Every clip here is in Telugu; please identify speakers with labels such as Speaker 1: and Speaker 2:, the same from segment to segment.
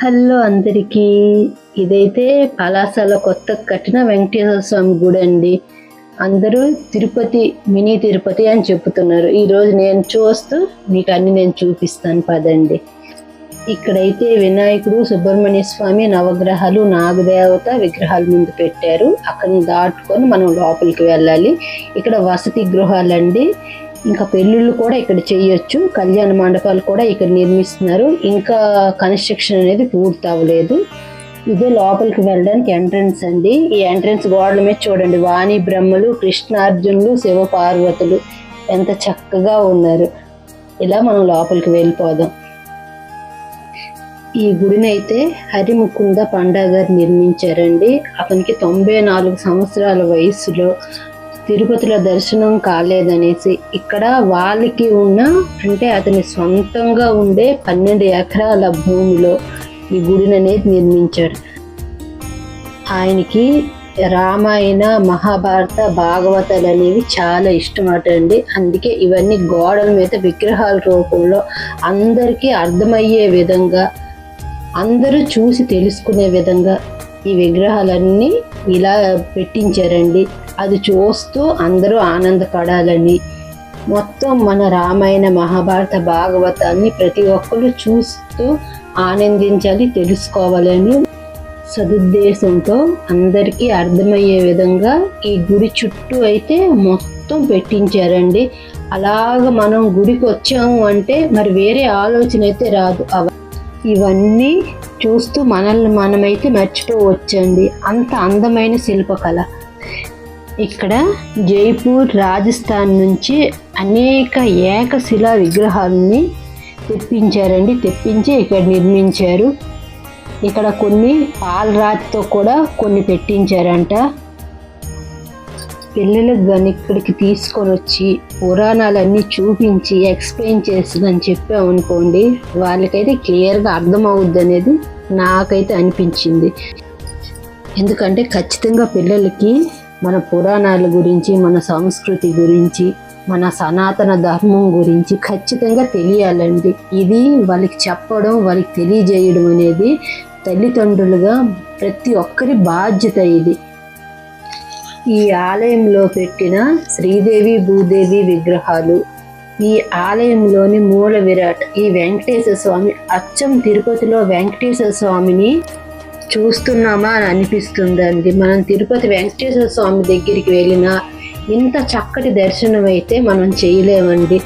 Speaker 1: హలో అందరికీ, ఇదైతే పలాసలో కొత్తగా కట్టిన వెంకటేశ్వర స్వామి గుడి అండి. అందరూ తిరుపతి, మినీ తిరుపతి అని చెప్తున్నారు. ఈరోజు నేను చూస్తూ మీకు అన్ని నేను చూపిస్తాను పదండి. ఇక్కడైతే వినాయకుడు, సుబ్రహ్మణ్య స్వామి, నవగ్రహాలు, నాగదేవత విగ్రహాల ముందు పెట్టారు. అక్కడ దాటుకొని మనం లోపలికి వెళ్ళాలి. ఇక్కడ వసతి గృహాలండి. ఇంకా పెళ్ళిళ్ళు కూడా ఇక్కడ చేయొచ్చు. కళ్యాణ మండపాలు కూడా ఇక్కడ నిర్మిస్తున్నారు. ఇంకా కన్స్ట్రక్షన్ అనేది పూర్తి అవ్వలేదు. ఇదే లోపలికి వెళ్ళడానికి ఎంట్రన్స్ అండి. ఈ ఎంట్రన్స్ గోడల మీద చూడండి, వాణి బ్రహ్మలు, కృష్ణార్జునులు, శివ పార్వతులు ఎంత చక్కగా ఉన్నారు. ఇలా మనం లోపలికి వెళ్ళిపోదాం. ఈ గుడిని అయితే హరిముకుంద పండా గారు నిర్మించారండి. అతనికి 94 సంవత్సరాల వయసులో తిరుపతిలో దర్శనం కాలేదనేసి ఇక్కడ వాళ్ళకి ఉన్న, అంటే అతని సొంతంగా ఉండే 12 ఎకరాల భూమిలో ఈ గుడిని అనేది నిర్మించాడు. ఆయనకి రామాయణ, మహాభారత, భాగవతాలు అనేవి చాలా ఇష్టమట అండి. అందుకే ఇవన్నీ గోడల మీద విగ్రహాల రూపంలో అందరికీ అర్థమయ్యే విధంగా, అందరూ చూసి తెలుసుకునే విధంగా ఈ విగ్రహాలన్నీ ఇలా పెట్టించారండి. అది చూస్తూ అందరూ ఆనందపడాలని, మొత్తం మన రామాయణ, మహాభారత, భాగవతాన్ని ప్రతి ఒక్కరు చూస్తూ ఆనందించాలి, తెలుసుకోవాలని సదుద్దేశంతో అందరికీ అర్థమయ్యే విధంగా ఈ గుడి చుట్టూ అయితే మొత్తం పెట్టించారండి. అలాగ మనం గుడికి వచ్చాము అంటే మరి వేరే ఆలోచన అయితే రాదు. ఇవన్నీ చూస్తూ మనల్ని మనమైతే మర్చిపోవచ్చండి. అంత అందమైన శిల్పకళ. ఇక్కడ జైపూర్, రాజస్థాన్ నుంచి అనేక ఏకశిలా విగ్రహాలని తెప్పించి ఇక్కడ నిర్మించారు. ఇక్కడ కొన్ని పాలరాతితో కూడా కొన్ని పెట్టించారంట. పిల్లలకు కానీ ఇక్కడికి తీసుకొని వచ్చి పురాణాలన్నీ చూపించి ఎక్స్ప్లెయిన్ చేస్తుందని చెప్పామనుకోండి, వాళ్ళకైతే క్లియర్గా అర్థమవుద్ది అనేది నాకైతే అనిపించింది. ఎందుకంటే ఖచ్చితంగా పిల్లలకి మన పురాణాల గురించి, మన సంస్కృతి గురించి, మన సనాతన ధర్మం గురించి ఖచ్చితంగా తెలియాలండి. ఇది వాళ్ళకి చెప్పడం, వాళ్ళకి తెలియజేయడం అనేది తల్లిదండ్రులుగా ప్రతి ఒక్కరి బాధ్యత ఇది. ఈ ఆలయంలో పెట్టిన శ్రీదేవి, భూదేవి విగ్రహాలు, ఈ ఆలయంలోని మూల విరాట్ ఈ వెంకటేశ్వర స్వామి అచ్చం తిరుపతిలో వెంకటేశ్వర స్వామిని చూస్తున్నామా అని అనిపిస్తుందండి. మనం తిరుపతి వెంకటేశ్వర స్వామి దగ్గరికి వెళ్ళినా ఇంత చక్కటి దర్శనం అయితే మనం చేయలేమండి.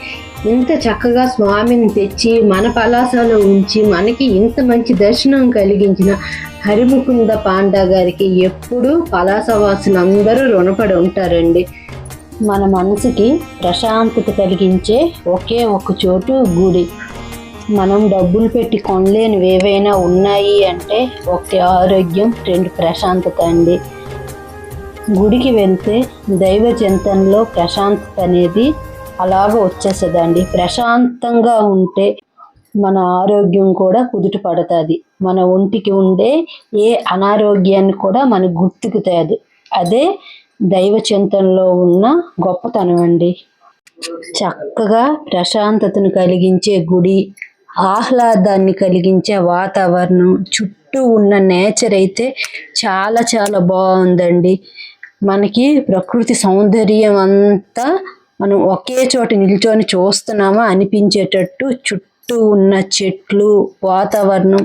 Speaker 1: ఇంత చక్కగా స్వామిని తెచ్చి మన పలాసలో ఉంచి మనకి ఇంత మంచి దర్శనం కలిగించిన హరిముకుంద పాండా గారికి ఎప్పుడూ పలాసవాసులు అందరూ రుణపడి ఉంటారండి. మన మనసుకి ప్రశాంతత కలిగించే ఒకే ఒక చోటు గుడి. మనం డబ్బులు పెట్టి కొనలేనివి ఏవైనా ఉన్నాయి అంటే, ఒకటి ఆరోగ్యం, 2 ప్రశాంతత అండి. గుడికి వెళ్తే దైవ చింతనలో ప్రశాంతత అనేది అలాగ వచ్చేస్తుందండి. ప్రశాంతంగా ఉంటే మన ఆరోగ్యం కూడా కుదుట పడుతుంది. మన ఒంటికి ఉండే ఏ అనారోగ్యాన్ని కూడా మనకు గుర్తుకు తేదు. అదే దైవ చింతనలో ఉన్న గొప్పతనం అండి. చక్కగా ప్రశాంతతను కలిగించే గుడి, ఆహ్లాదాన్ని కలిగించే వాతావరణం, చుట్టూ ఉన్న నేచర్ అయితే చాలా చాలా బాగుందండి. మనకి ప్రకృతి సౌందర్యం అంతా మనం ఒకే చోట నిల్చొని చూస్తున్నామా అనిపించేటట్టు చుట్టూ ఉన్న చెట్లు, వాతావరణం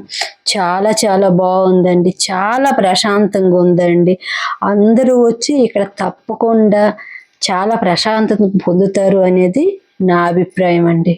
Speaker 1: చాలా చాలా బాగుందండి. చాలా ప్రశాంతంగా ఉందండి. అందరూ వచ్చి ఇక్కడ తప్పకుండా చాలా ప్రశాంతత పొందుతారు అనేది నా అభిప్రాయం అండి.